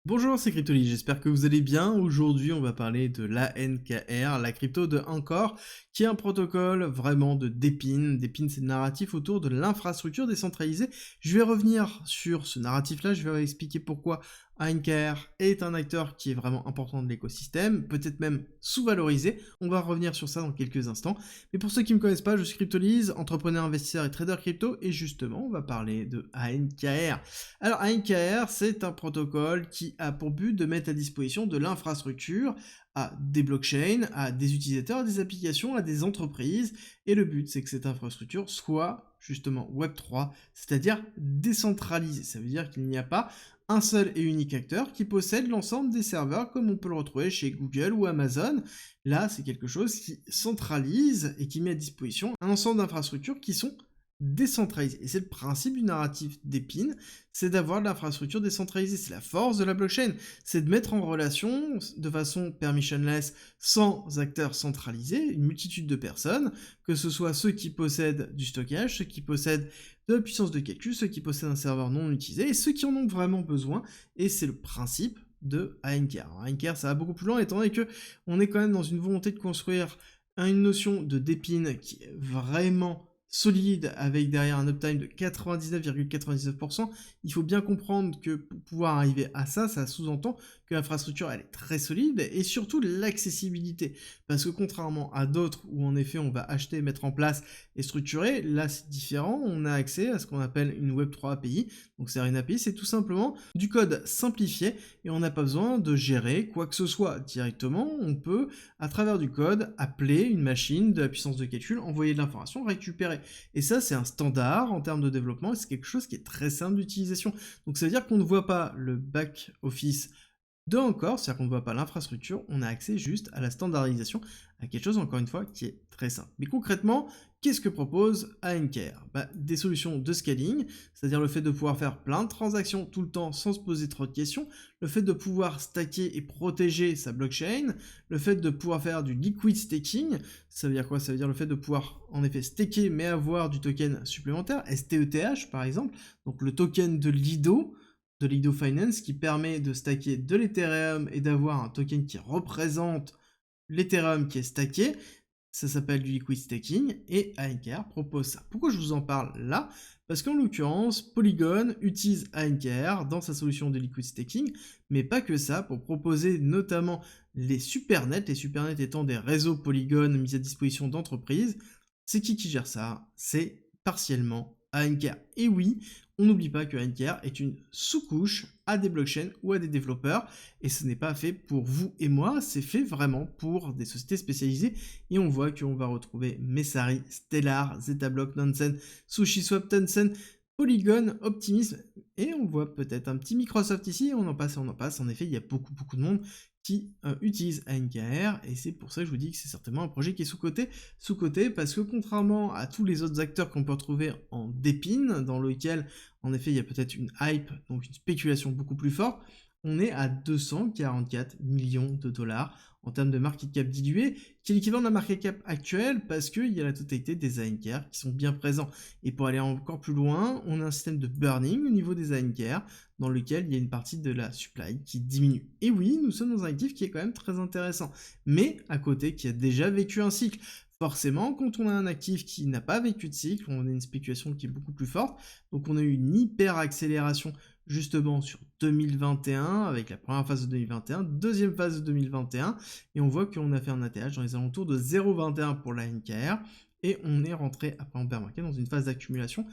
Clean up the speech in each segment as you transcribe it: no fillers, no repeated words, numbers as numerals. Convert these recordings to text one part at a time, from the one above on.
Bonjour, c'est Cryptoly, j'espère que vous allez bien. Aujourd'hui, on va parler de l'ANKR, la crypto de Anchor, qui est un protocole vraiment de Dépine. Dépine, c'est le narratif autour de l'infrastructure décentralisée. Je vais revenir sur ce narratif-là, je vais expliquer pourquoi ANKR est un acteur qui est vraiment important de l'écosystème, peut-être même sous-valorisé. On va revenir sur ça dans quelques instants. Mais pour ceux qui ne me connaissent pas, je suis Cryptolyse, entrepreneur, investisseur et trader crypto, et justement, on va parler de ANKR. Alors ANKR, c'est un protocole qui a pour but de mettre à disposition de l'infrastructure à des blockchains, à des utilisateurs, à des applications, à des entreprises, et le but c'est que cette infrastructure soit justement Web3, c'est-à-dire décentralisée. Ça veut dire qu'il n'y a pas un seul et unique acteur qui possède l'ensemble des serveurs comme on peut le retrouver chez Google ou Amazon. Là, c'est quelque chose qui centralise et qui met à disposition un ensemble d'infrastructures qui sont décentralisé. Et c'est le principe du narratif d'Épine, c'est d'avoir de l'infrastructure décentralisée. C'est la force de la blockchain, c'est de mettre en relation, de façon permissionless, sans acteurs centralisés, une multitude de personnes, que ce soit ceux qui possèdent du stockage, ceux qui possèdent de la puissance de calcul, ceux qui possèdent un serveur non utilisé, et ceux qui en ont vraiment besoin. Et c'est le principe de ANKR. ANKR, ça va beaucoup plus loin, étant donné que on est quand même dans une volonté de construire une notion de d'Épine qui est vraiment solide, avec derrière un uptime de 99,99%, il faut bien comprendre que pour pouvoir arriver à ça, ça sous-entend que l'infrastructure elle est très solide, et surtout l'accessibilité. Parce que contrairement à d'autres où en effet on va acheter, mettre en place et structurer, là c'est différent, on a accès à ce qu'on appelle une Web3 API. Donc c'est une API, c'est tout simplement du code simplifié, et on n'a pas besoin de gérer quoi que ce soit directement, on peut à travers du code appeler une machine de la puissance de calcul, envoyer de l'information, récupérer. Et ça, c'est un standard en termes de développement, et c'est quelque chose qui est très simple d'utilisation. Donc ça veut dire qu'on ne voit pas le back-office de Encore, c'est-à-dire qu'on ne voit pas l'infrastructure, on a accès juste à la standardisation, à quelque chose, encore une fois, qui est très simple. Mais concrètement, qu'est-ce que propose ANKR? Des solutions de scaling, c'est-à-dire le fait de pouvoir faire plein de transactions tout le temps sans se poser trop de questions, le fait de pouvoir stacker et protéger sa blockchain, le fait de pouvoir faire du liquid staking, ça veut dire quoi? Ça veut dire le fait de pouvoir en effet staker mais avoir du token supplémentaire, STETH par exemple, donc le token de Lido Finance qui permet de stacker de l'Ethereum et d'avoir un token qui représente l'Ethereum qui est stacké. Ça s'appelle du liquid staking et ANKR propose ça. Pourquoi je vous en parle là? Parce qu'en l'occurrence, Polygon utilise ANKR dans sa solution de liquid staking, mais pas que ça, pour proposer notamment les supernets étant des réseaux Polygon mis à disposition d'entreprises. C'est qui gère ça? C'est partiellement ANKR. Et oui, on n'oublie pas que ANKR est une sous-couche à des blockchains ou à des développeurs, et ce n'est pas fait pour vous et moi, c'est fait vraiment pour des sociétés spécialisées, et on voit qu'on va retrouver Messari, Stellar, Zetablock, Nansen, SushiSwap, Tencent, Polygon, Optimism, et on voit peut-être un petit Microsoft ici, on en passe, en effet, il y a beaucoup de monde qui utilise ANKR, et c'est pour ça que je vous dis que c'est certainement un projet qui est sous-coté parce que contrairement à tous les autres acteurs qu'on peut retrouver en Dépine, dans lequel en effet il y a peut-être une hype, donc une spéculation beaucoup plus forte, on est à 244 millions de dollars en termes de market cap dilué, qui est l'équivalent de la market cap actuelle parce qu'il y a la totalité des ANKR qui sont bien présents. Et pour aller encore plus loin, on a un système de burning au niveau des ANKR dans lequel il y a une partie de la supply qui diminue. Et oui, nous sommes dans un actif qui est quand même très intéressant, mais à côté qui a déjà vécu un cycle. Forcément, quand on a un actif qui n'a pas vécu de cycle, on a une spéculation qui est beaucoup plus forte, donc on a eu une hyper accélération justement sur 2021, avec la première phase de 2021, deuxième phase de 2021, et on voit qu'on a fait un ATH dans les alentours de 0,21 pour la NKR, et on est rentré après en bear market dans une phase d'accumulation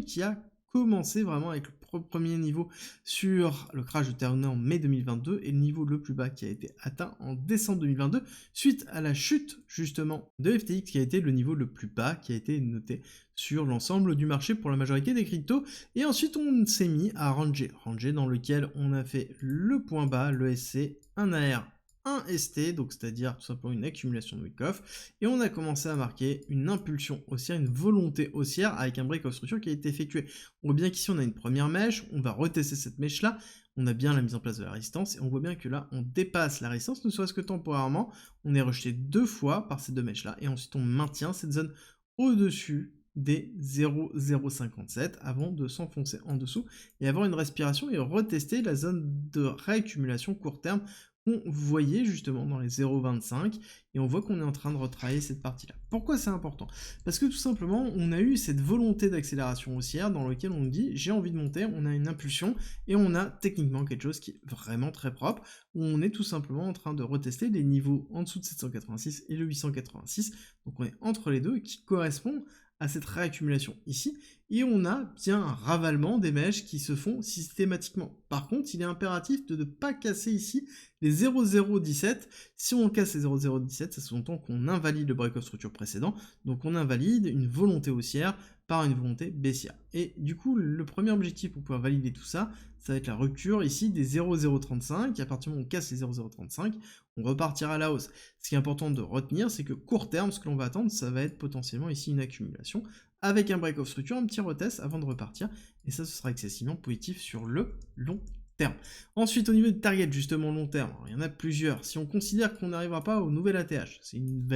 qui a commencé vraiment avec le premier niveau sur le crash de Terra en mai 2022 et le niveau le plus bas qui a été atteint en décembre 2022 suite à la chute justement de FTX qui a été le niveau le plus bas qui a été noté sur l'ensemble du marché pour la majorité des cryptos. Et ensuite on s'est mis à ranger dans lequel on a fait le point bas, le SC, un AR, un ST, donc c'est-à-dire tout simplement une accumulation de week-off, et on a commencé à marquer une impulsion haussière, une volonté haussière avec un break of structure qui a été effectué. On voit bien qu'ici on a une première mèche, on va retester cette mèche là, on a bien la mise en place de la résistance, et on voit bien que là on dépasse la résistance, ne serait-ce que temporairement, on est rejeté 2 fois par ces 2 mèches là, et ensuite on maintient cette zone au-dessus des 0,057 avant de s'enfoncer en dessous et avoir une respiration et retester la zone de réaccumulation court terme qu'on voyait justement dans les 0,25 et on voit qu'on est en train de retravailler cette partie-là. Pourquoi c'est important? Parce que tout simplement, on a eu cette volonté d'accélération haussière dans laquelle on dit j'ai envie de monter, on a une impulsion et on a techniquement quelque chose qui est vraiment très propre, où on est tout simplement en train de retester les niveaux en dessous de 786 et le 886, donc on est entre les deux qui correspond à cette réaccumulation ici, et on a bien un ravalement des mèches qui se font systématiquement. Par contre, il est impératif de ne pas casser ici les 0,017. Si on casse les 0,017, ça sous-entend qu'on invalide le break of structure précédent, donc on invalide une volonté haussière par une volonté baissière. Et du coup, le premier objectif pour pouvoir valider tout ça, ça va être la rupture ici des 0,035, et à partir du moment où on casse les 0,035, on repartira à la hausse. Ce qui est important de retenir, c'est que court terme, ce que l'on va attendre, ça va être potentiellement ici une accumulation, avec un break of structure, un petit retest avant de repartir, et ça, ce sera excessivement positif sur le long terme. Ensuite, au niveau du target, justement long terme, alors, il y en a plusieurs. Si on considère qu'on n'arrivera pas au nouvel ATH, c'est une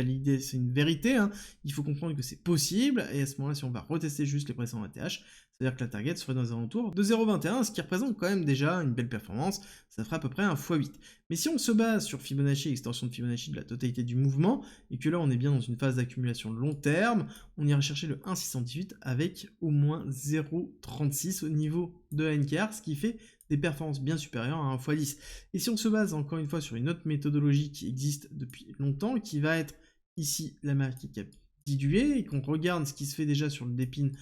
vérité, hein, il faut comprendre que c'est possible, et à ce moment-là, si on va retester juste les précédents ATH, c'est-à-dire que la target serait dans les alentours de 0,21, ce qui représente quand même déjà une belle performance, ça ferait à peu près un x8. Mais si on se base sur Fibonacci, extension de Fibonacci de la totalité du mouvement, et que là on est bien dans une phase d'accumulation long terme, on ira chercher le 1,618 avec au moins 0,36 au niveau de la NKR, ce qui fait des performances bien supérieures à 1x10. Et si on se base encore une fois sur une autre méthodologie qui existe depuis longtemps, qui va être ici la market cap diluée, et qu'on regarde ce qui se fait déjà sur le Dépine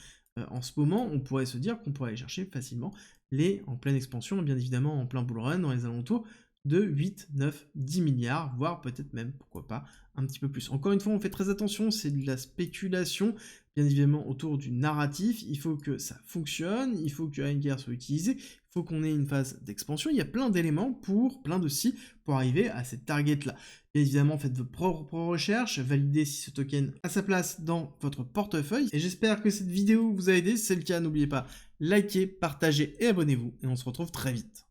en ce moment, on pourrait se dire qu'on pourrait aller chercher facilement les en pleine expansion, bien évidemment en plein bull run, dans les alentours de 8, 9, 10 milliards, voire peut-être même, pourquoi pas, un petit peu plus. Encore une fois, on fait très attention, c'est de la spéculation, bien évidemment autour du narratif, il faut que ça fonctionne, il faut que ANKR soit utilisé, il faut qu'on ait une phase d'expansion, il y a plein d'éléments plein de si, pour arriver à cette target-là. Bien évidemment, faites vos propres recherches, validez si ce token a sa place dans votre portefeuille, et j'espère que cette vidéo vous a aidé, si c'est le cas, n'oubliez pas, likez, partagez et abonnez-vous, et on se retrouve très vite.